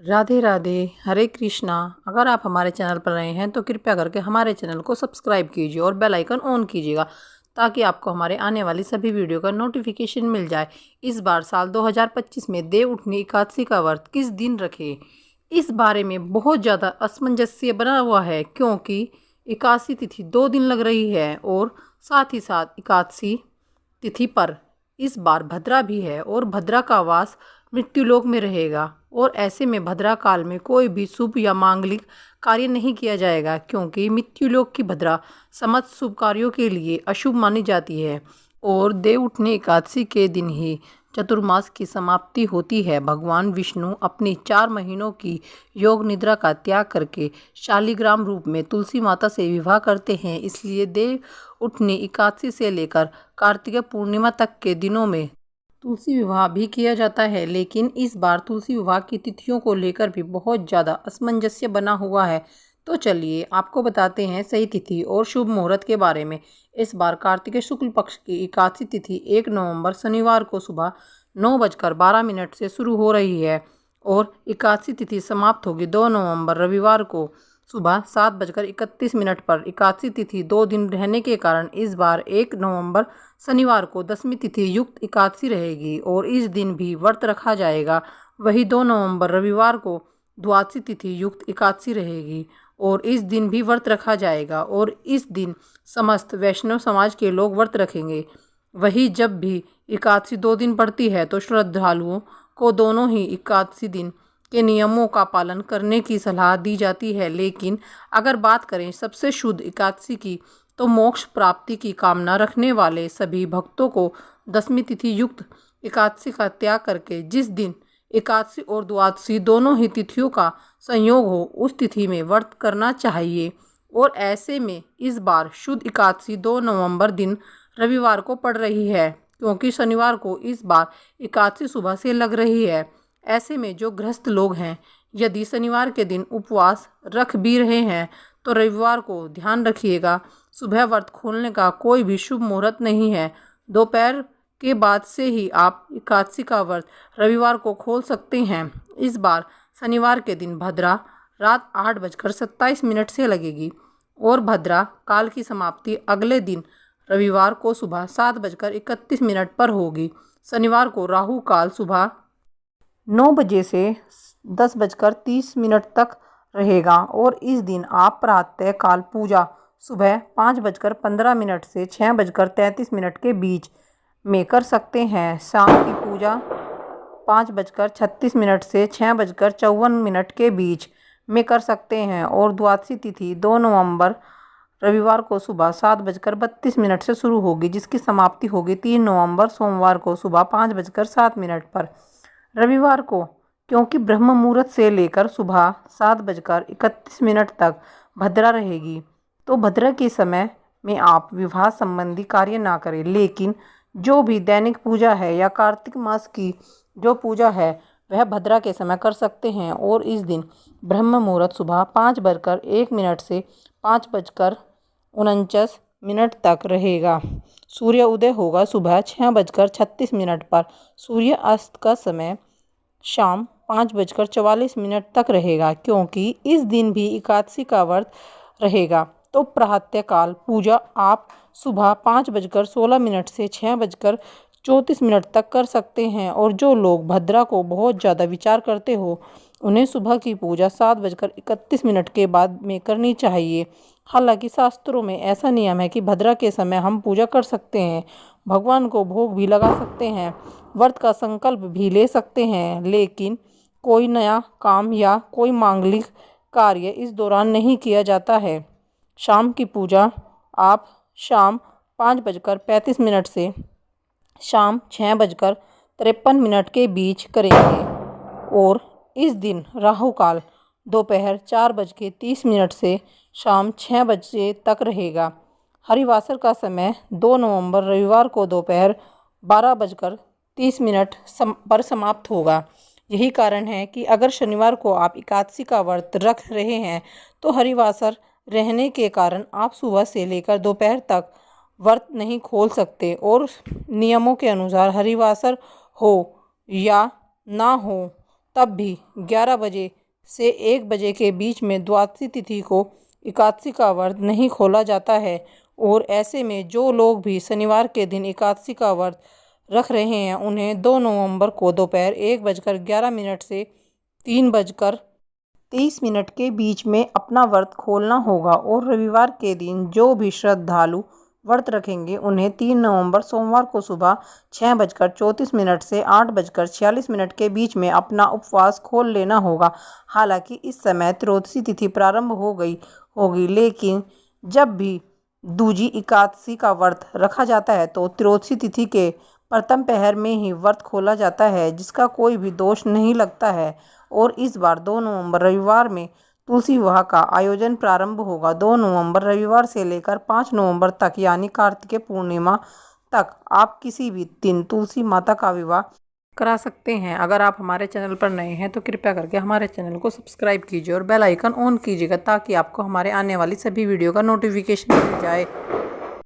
राधे राधे, हरे कृष्णा। अगर आप हमारे चैनल पर नए हैं तो कृपया करके हमारे चैनल को सब्सक्राइब कीजिए और बेल आइकन ऑन कीजिएगा ताकि आपको हमारे आने वाली सभी वीडियो का नोटिफिकेशन मिल जाए। इस बार साल 2025 में देव उठनी एकादशी का व्रत किस दिन रखें, इस बारे में बहुत ज़्यादा असमंजस्य बना हुआ है क्योंकि एकादशी तिथि 2 दिन लग रही है और साथ ही साथ एकादशी तिथि पर इस बार भद्रा भी है और भद्रा का वास मृत्युलोक में रहेगा और ऐसे में भद्रा काल में कोई भी शुभ या मांगलिक कार्य नहीं किया जाएगा क्योंकि मृत्युलोक की भद्रा समस्त शुभ कार्यों के लिए अशुभ मानी जाती है। और देव उठनी एकादशी के दिन ही चतुर्मास की समाप्ति होती है। भगवान विष्णु अपनी 4 महीनों की योग निद्रा का त्याग करके शालिग्राम रूप में तुलसी माता से विवाह करते हैं, इसलिए देव उठनी एकादशी से लेकर कार्तिक पूर्णिमा तक के दिनों में तुलसी विवाह भी किया जाता है। लेकिन इस बार तुलसी विवाह की तिथियों को लेकर भी बहुत ज़्यादा असमंजस्य बना हुआ है। तो चलिए आपको बताते हैं सही तिथि और शुभ मुहूर्त के बारे में। इस बार कार्तिक शुक्ल पक्ष की एकादशी तिथि 1 नवंबर शनिवार को सुबह 9:12 से शुरू हो रही है और एकादशी तिथि समाप्त होगी 2 नवंबर रविवार को सुबह 7:31 पर। एकादशी तिथि 2 दिन रहने के कारण इस बार 1 नवंबर शनिवार को दशमी तिथि युक्त एकादशी रहेगी और इस दिन भी व्रत रखा जाएगा। वही 2 नवंबर रविवार को द्वादशी तिथि युक्त एकादशी रहेगी और इस दिन भी व्रत रखा जाएगा और इस दिन समस्त वैष्णव समाज के लोग व्रत रखेंगे। वही जब भी एकादशी 2 दिन पड़ती है तो श्रद्धालुओं को दोनों ही एकादशी दिन के नियमों का पालन करने की सलाह दी जाती है। लेकिन अगर बात करें सबसे शुद्ध एकादशी की तो मोक्ष प्राप्ति की कामना रखने वाले सभी भक्तों को दशमी तिथि युक्त एकादशी का त्याग करके जिस दिन एकादशी और द्वादशी दोनों ही तिथियों का संयोग हो उस तिथि में व्रत करना चाहिए। और ऐसे में इस बार शुद्ध एकादशी 2 नवंबर दिन रविवार को पड़ रही है क्योंकि शनिवार को इस बार एकादशी सुबह से लग रही है। ऐसे में जो गृहस्थ लोग हैं यदि शनिवार के दिन उपवास रख भी रहे हैं तो रविवार को ध्यान रखिएगा सुबह व्रत खोलने का कोई भी शुभ मुहूर्त नहीं है। दोपहर के बाद से ही आप एकादशी का व्रत रविवार को खोल सकते हैं। इस बार शनिवार के दिन भद्रा रात 8:27 से लगेगी और भद्रा काल की समाप्ति अगले दिन रविवार को सुबह 7:31 पर होगी। शनिवार को राहु काल सुबह 9 बजे से 10:30 तक रहेगा और इस दिन आप प्रातः काल पूजा सुबह 5:15 से 6:33 के बीच में कर सकते हैं। शाम की पूजा 5:36 से 6:54 के बीच में कर सकते हैं और द्वादशी तिथि 2 नवंबर रविवार को सुबह 7:32 से शुरू होगी जिसकी समाप्ति होगी 3 नवंबर सोमवार को सुबह 5:07 पर। रविवार को क्योंकि ब्रह्म मुहूर्त से लेकर सुबह 7:31 तक भद्रा रहेगी तो भद्रा के समय में आप विवाह संबंधी कार्य ना करें। लेकिन जो भी दैनिक पूजा है या कार्तिक मास की जो पूजा है वह भद्रा के समय कर सकते हैं और इस दिन ब्रह्म मुहूर्त सुबह 5:01 से 5:49 तक रहेगा। सूर्य उदय होगा सुबह 6:36 पर। सूर्य अस्त का समय शाम 5:44 तक रहेगा क्योंकि इस दिन भी एकादशी का व्रत रहेगा। तो प्रातःकाल पूजा आप सुबह 5:16 से 6:34 तक कर सकते हैं और जो लोग भद्रा को बहुत ज़्यादा विचार करते हो उन्हें सुबह की पूजा 7:31 के बाद में करनी चाहिए। हालांकि शास्त्रों में ऐसा नियम है कि भद्रा के समय हम पूजा कर सकते हैं, भगवान को भोग भी लगा सकते हैं, व्रत का संकल्प भी ले सकते हैं, लेकिन कोई नया काम या कोई मांगलिक कार्य इस दौरान नहीं किया जाता है। शाम की पूजा आप शाम 5:35 से शाम 6:53 के बीच करेंगे और इस दिन राहु काल दोपहर 4:30 से शाम 6 बजे तक रहेगा। हरिवासर का समय 2 नवंबर रविवार को दोपहर 12:30 पर समाप्त होगा। यही कारण है कि अगर शनिवार को आप एकादशी का व्रत रख रहे हैं तो हरिवासर रहने के कारण आप सुबह से लेकर दोपहर तक व्रत नहीं खोल सकते और नियमों के अनुसार हरिवासर हो या ना हो तब भी 11 बजे से 1 बजे के बीच में द्वादशी तिथि को एकादशी का व्रत नहीं खोला जाता है। और ऐसे में जो लोग भी शनिवार के दिन एकादशी का व्रत रख रहे हैं उन्हें 2 नवंबर को दोपहर 1:11 से 3:30 के बीच में अपना व्रत खोलना होगा। और रविवार के दिन जो भी श्रद्धालु व्रत रखेंगे उन्हें 3 नवंबर सोमवार को सुबह 6:34 से 8:46 के बीच में अपना उपवास खोल लेना होगा। हालांकि इस समय त्रयोदशी तिथि प्रारंभ हो गई होगी, लेकिन जब भी दूजी एकादशी का व्रत रखा जाता है तो त्रयोदशी तिथि के प्रथम पहर में ही व्रत खोला जाता है, जिसका कोई भी दोष नहीं लगता है। और इस बार 2 नवंबर रविवार में तुलसी विवाह का आयोजन प्रारंभ होगा। 2 नवंबर रविवार से लेकर 5 नवंबर तक यानी कार्तिक पूर्णिमा तक आप किसी भी दिन तुलसी माता का विवाह करा सकते हैं। अगर आप हमारे चैनल पर नए हैं तो कृपया करके हमारे चैनल को सब्सक्राइब कीजिए और बेल आइकन ऑन कीजिएगा ताकि आपको हमारे आने वाली सभी वीडियो का नोटिफिकेशन मिल जाए।